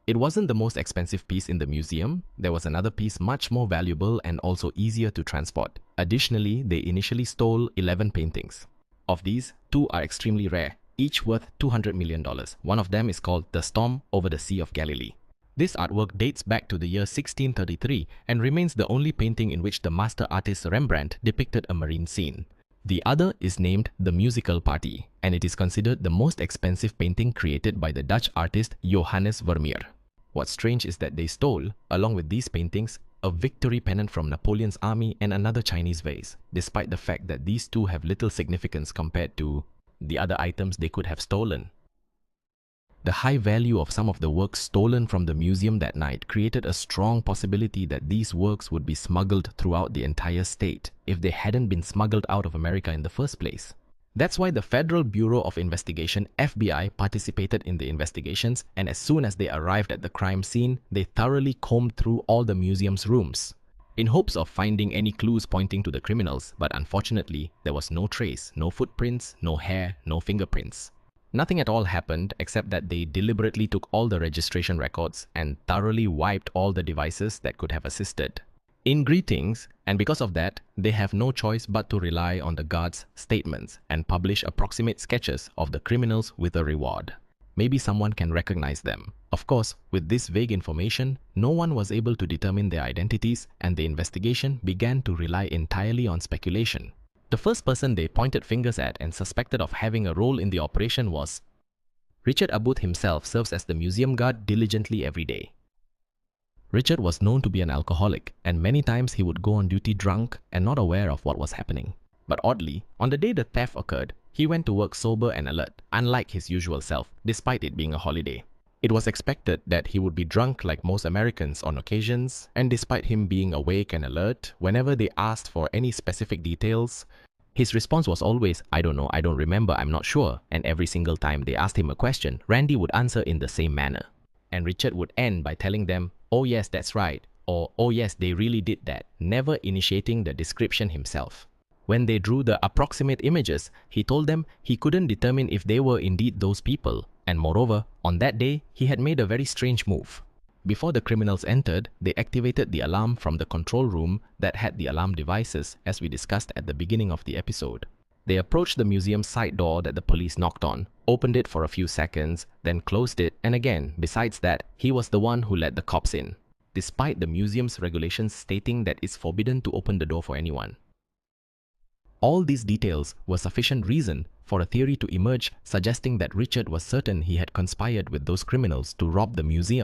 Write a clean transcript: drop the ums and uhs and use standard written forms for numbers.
It wasn't the most expensive piece in the museum. There was another piece much more valuable and also easier to transport. Additionally, they initially stole 11 paintings. Of these, 2 are extremely rare, each worth $200 million. One of them is called The Storm Over the Sea of Galilee. This artwork dates back to the year 1633 and remains the only painting in which the master artist Rembrandt depicted a marine scene. The other is named The Musical Party, and it is considered the most expensive painting created by the Dutch artist Johannes Vermeer. What's strange is that they stole, along with these paintings, a victory pennant from Napoleon's army and another Chinese vase, despite the fact that these two have little significance compared to the other items they could have stolen. The high value of some of the works stolen from the museum that night created a strong possibility that these works would be smuggled throughout the entire state if they hadn't been smuggled out of America in the first place. That's why the Federal Bureau of Investigation (FBI) participated in the investigations, and as soon as they arrived at the crime scene, they thoroughly combed through all the museum's rooms in hopes of finding any clues pointing to the criminals, but unfortunately, there was no trace, no footprints, no hair, no fingerprints. Nothing at all happened except that they deliberately took all the registration records and thoroughly wiped all the devices that could have assisted in greetings, and because of that, they have no choice but to rely on the guards' statements and publish approximate sketches of the criminals with a reward. Maybe someone can recognize them. Of course, with this vague information, no one was able to determine their identities, and the investigation began to rely entirely on speculation. The first person they pointed fingers at and suspected of having a role in the operation was Richard Abboud himself. Serves as the museum guard diligently every day. Richard was known to be an alcoholic, and many times he would go on duty drunk and not aware of what was happening. But oddly, on the day the theft occurred, he went to work sober and alert, unlike his usual self, despite it being a holiday. It was expected that he would be drunk like most Americans on occasions, and despite him being awake and alert, whenever they asked for any specific details, his response was always, "I don't know, I don't remember, I'm not sure." And every single time they asked him a question, Randy would answer in the same manner. And Richard would end by telling them, "Oh yes, that's right," or "Oh yes, they really did that," never initiating the description himself. When they drew the approximate images, he told them he couldn't determine if they were indeed those people. And moreover, on that day, he had made a very strange move. Before the criminals entered, they activated the alarm from the control room that had the alarm devices, as we discussed at the beginning of the episode. They approached the museum's side door that the police knocked on, opened it for a few seconds, then closed it, and again, besides that, he was the one who let the cops in, despite the museum's regulations stating that it's forbidden to open the door for anyone. All these details were sufficient reason for a theory to emerge suggesting that Richard was certain he had conspired with those criminals to rob the museum.